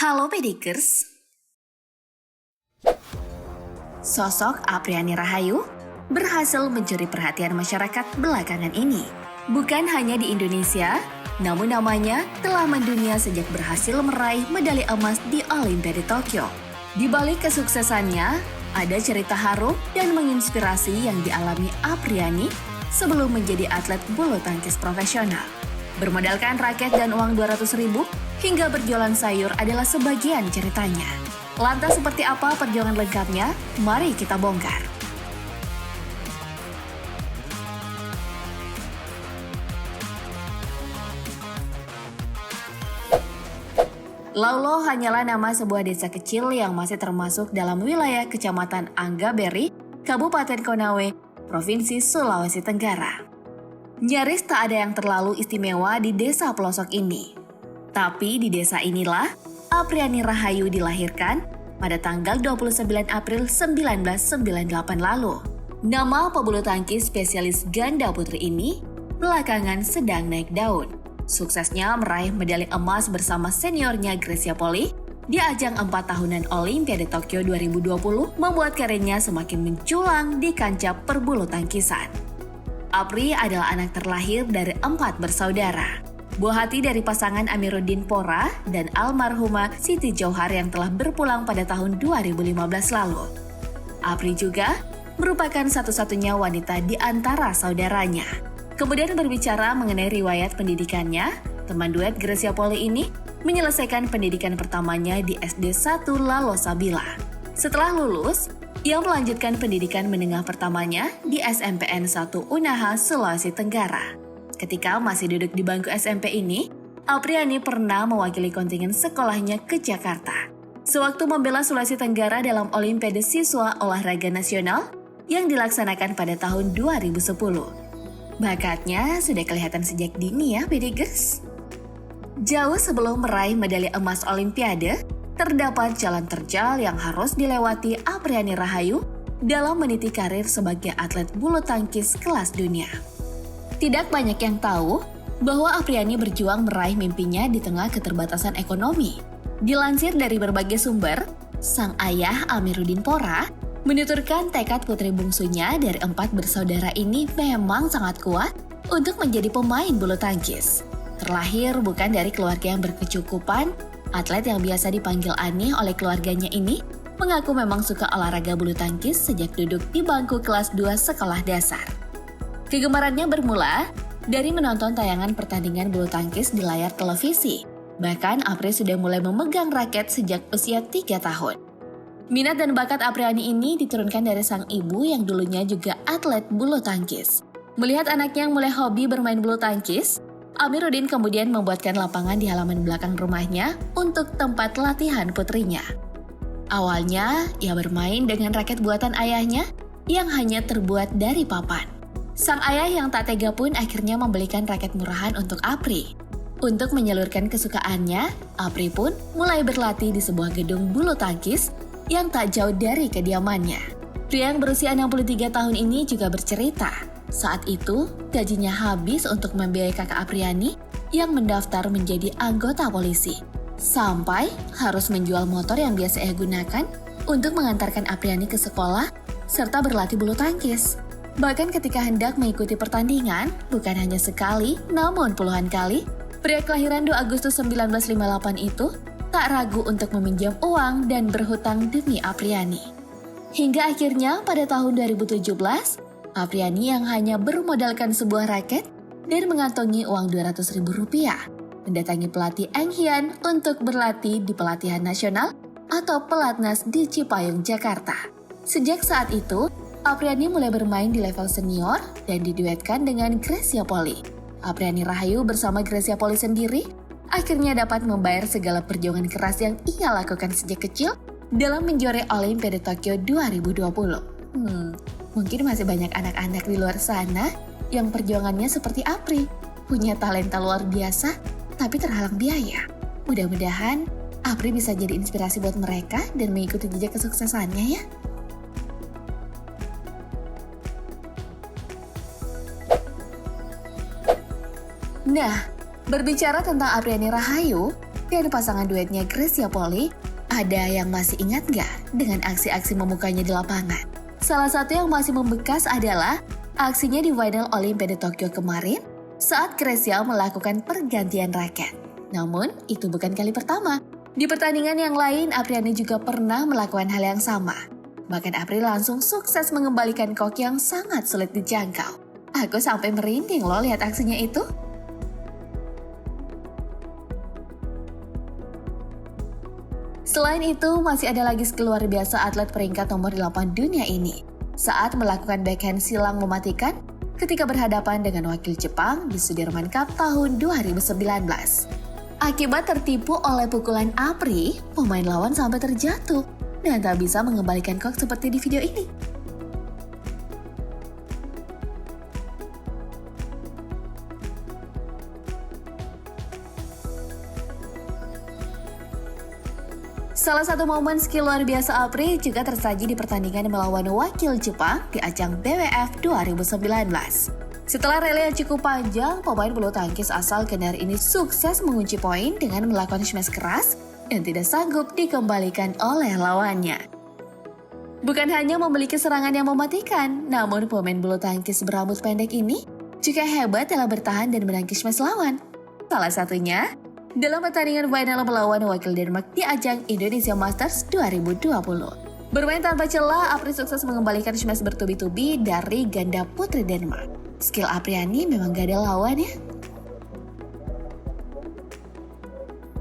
Halo Pedikers, sosok Apriani Rahayu berhasil mencuri perhatian masyarakat belakangan ini. Bukan hanya di Indonesia, namun namanya telah mendunia sejak berhasil meraih medali emas di Olimpiade Tokyo. Di balik kesuksesannya, ada cerita haru dan menginspirasi yang dialami Apriani sebelum menjadi atlet bulu tangkis profesional. Bermodalkan raket dan uang 200.000 hingga berjualan sayur adalah sebagian ceritanya. Lantas seperti apa perjuangan lengkapnya? Mari kita bongkar. Laulo hanyalah nama sebuah desa kecil yang masih termasuk dalam wilayah Kecamatan Anggaberi, Kabupaten Konawe, Provinsi Sulawesi Tenggara. Nyaris tak ada yang terlalu istimewa di desa pelosok ini. Tapi di desa inilah Apriani Rahayu dilahirkan pada tanggal 29 April 1998 lalu. Nama pebulu tangkis spesialis ganda putri ini belakangan sedang naik daun. Suksesnya meraih medali emas bersama seniornya Grecia Poli di ajang 4 tahunan Olimpiade Tokyo 2020 membuat karirnya semakin menculang di kancah perbulu tangkisan. Apri adalah anak terlahir dari 4 bersaudara. Buah hati dari pasangan Amiruddin Pora dan almarhumah Siti Johar yang telah berpulang pada tahun 2015 lalu. Apri juga merupakan satu-satunya wanita di antara saudaranya. Kemudian berbicara mengenai riwayat pendidikannya, teman duet Grecia Poli ini menyelesaikan pendidikan pertamanya di SD 1 Lalo Sabila. Setelah lulus, ia melanjutkan pendidikan menengah pertamanya di SMPN 1 Unaha, Sulawesi Tenggara. Ketika masih duduk di bangku SMP ini, Apriani pernah mewakili kontingen sekolahnya ke Jakarta. Sewaktu membela Sulawesi Tenggara dalam Olimpiade Siswa Olahraga Nasional yang dilaksanakan pada tahun 2010. Bakatnya sudah kelihatan sejak dini ya, Pedikers. Jauh sebelum meraih medali emas Olimpiade, terdapat jalan terjal yang harus dilewati Apriani Rahayu dalam meniti karir sebagai atlet bulu tangkis kelas dunia. Tidak banyak yang tahu bahwa Apriani berjuang meraih mimpinya di tengah keterbatasan ekonomi. Dilansir dari berbagai sumber, sang ayah Amiruddin Pora menuturkan tekad putri bungsunya dari 4 bersaudara ini memang sangat kuat untuk menjadi pemain bulu tangkis. Terlahir bukan dari keluarga yang berkecukupan, atlet yang biasa dipanggil Ani oleh keluarganya ini mengaku memang suka olahraga bulu tangkis sejak duduk di bangku kelas 2 sekolah dasar. Kegemarannya bermula dari menonton tayangan pertandingan bulu tangkis di layar televisi. Bahkan Apri sudah mulai memegang raket sejak usia 3 tahun. Minat dan bakat Apriani ini diturunkan dari sang ibu yang dulunya juga atlet bulu tangkis. Melihat anaknya yang mulai hobi bermain bulu tangkis, Amiruddin kemudian membuatkan lapangan di halaman belakang rumahnya untuk tempat latihan putrinya. Awalnya, ia bermain dengan raket buatan ayahnya yang hanya terbuat dari papan. Sang ayah yang tak tega pun akhirnya membelikan raket murahan untuk Apri. Untuk menyalurkan kesukaannya, Apri pun mulai berlatih di sebuah gedung bulu tangkis yang tak jauh dari kediamannya. Pria yang berusia 63 tahun ini juga bercerita, saat itu gajinya habis untuk membiayai kakak Apriani yang mendaftar menjadi anggota polisi. Sampai harus menjual motor yang biasa ia gunakan untuk mengantarkan Apriani ke sekolah serta berlatih bulu tangkis. Bahkan ketika hendak mengikuti pertandingan, bukan hanya sekali, namun puluhan kali, pria kelahiran 2 Agustus 1958 itu tak ragu untuk meminjam uang dan berhutang demi Apriani. Hingga akhirnya pada tahun 2017, Apriani yang hanya bermodalkan sebuah raket dan mengantongi uang Rp200.000 mendatangi pelatih Eng Hian untuk berlatih di pelatihan nasional atau Pelatnas di Cipayung, Jakarta. Sejak saat itu, Apriani mulai bermain di level senior dan diduetkan dengan Grecia Poli. Apriani Rahayu bersama Grecia Poli sendiri akhirnya dapat membayar segala perjuangan keras yang ia lakukan sejak kecil dalam menjuarai Olimpiade Tokyo 2020. Mungkin masih banyak anak-anak di luar sana yang perjuangannya seperti Apri, punya talenta luar biasa tapi terhalang biaya. Mudah-mudahan Apri bisa jadi inspirasi buat mereka dan mengikuti jejak kesuksesannya ya. Nah, berbicara tentang Apriani Rahayu, dan pasangan duetnya Gracia Poli, ada yang masih ingat nggak dengan aksi-aksi memukanya di lapangan? Salah satu yang masih membekas adalah aksinya di final Olimpiade Tokyo kemarin saat Gracia melakukan pergantian raket. Namun, itu bukan kali pertama. Di pertandingan yang lain, Apriani juga pernah melakukan hal yang sama. Bahkan April langsung sukses mengembalikan kok yang sangat sulit dijangkau. Aku sampai merinding loh lihat aksinya itu. Selain itu, masih ada lagi skill luar biasa atlet peringkat nomor 8 dunia ini. Saat melakukan backhand silang mematikan ketika berhadapan dengan wakil Jepang di Sudirman Cup tahun 2019. Akibat tertipu oleh pukulan Apri, pemain lawan sampai terjatuh dan tak bisa mengembalikan kok seperti di video ini. Salah satu momen skill luar biasa Apri juga tersaji di pertandingan melawan wakil Jepang di ajang BWF 2019. Setelah relay yang cukup panjang, pemain bulu tangkis asal Kendari ini sukses mengunci poin dengan melakukan smash keras dan tidak sanggup dikembalikan oleh lawannya. Bukan hanya memiliki serangan yang mematikan, namun pemain bulu tangkis berambut pendek ini juga hebat dalam bertahan dan menangkis smash lawan. Salah satunya dalam pertandingan final melawan wakil Denmark di ajang Indonesia Masters 2020. Bermain tanpa celah, Apri sukses mengembalikan smash bertubi-tubi dari ganda putri Denmark. Skill Apriani memang gak ada lawan ya.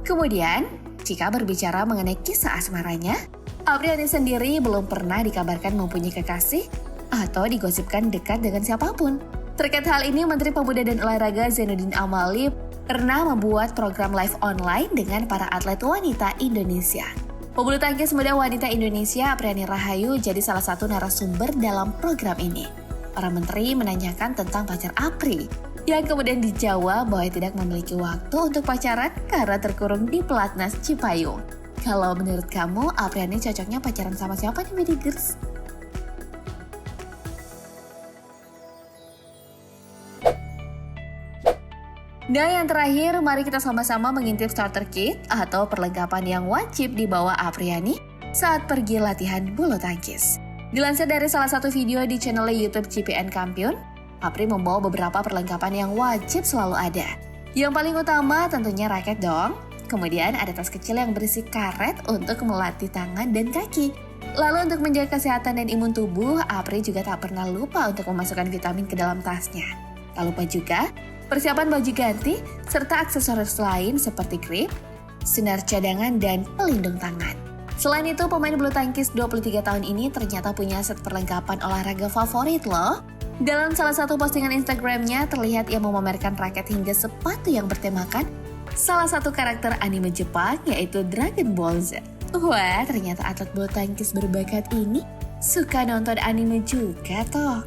Kemudian, jika berbicara mengenai kisah asmaranya, Apriani sendiri belum pernah dikabarkan mempunyai kekasih atau digosipkan dekat dengan siapapun. Terkait hal ini, Menteri Pemuda dan Olahraga Zainuddin Amali pernah membuat program live online dengan para atlet wanita Indonesia. Pebulu tangkis muda wanita Indonesia Apriani Rahayu jadi salah satu narasumber dalam program ini. Para menteri menanyakan tentang pacar Apri, yang kemudian dijawab bahwa tidak memiliki waktu untuk pacaran karena terkurung di pelatnas Cipayung. Kalau menurut kamu, Apriani cocoknya pacaran sama siapa nih, Medigers? Nah, yang terakhir, mari kita sama-sama mengintip starter kit atau perlengkapan yang wajib dibawa Apriani saat pergi latihan bulu tangkis. Dilansir dari salah satu video di channel YouTube GPN Kampiun, Apri membawa beberapa perlengkapan yang wajib selalu ada. Yang paling utama tentunya raket dong. Kemudian ada tas kecil yang berisi karet untuk melatih tangan dan kaki. Lalu untuk menjaga kesehatan dan imun tubuh, Apri juga tak pernah lupa untuk memasukkan vitamin ke dalam tasnya. Tak lupa juga persiapan baju ganti serta aksesoris lain seperti grip, sinar cadangan, dan pelindung tangan. Selain itu, pemain bulu tangkis 23 tahun ini ternyata punya set perlengkapan olahraga favorit loh. Dalam salah satu postingan Instagramnya terlihat ia memamerkan raket hingga sepatu yang bertemakan salah satu karakter anime Jepang yaitu Dragon Ball Z. Wah, ternyata atlet bulu tangkis berbakat ini suka nonton anime juga toh.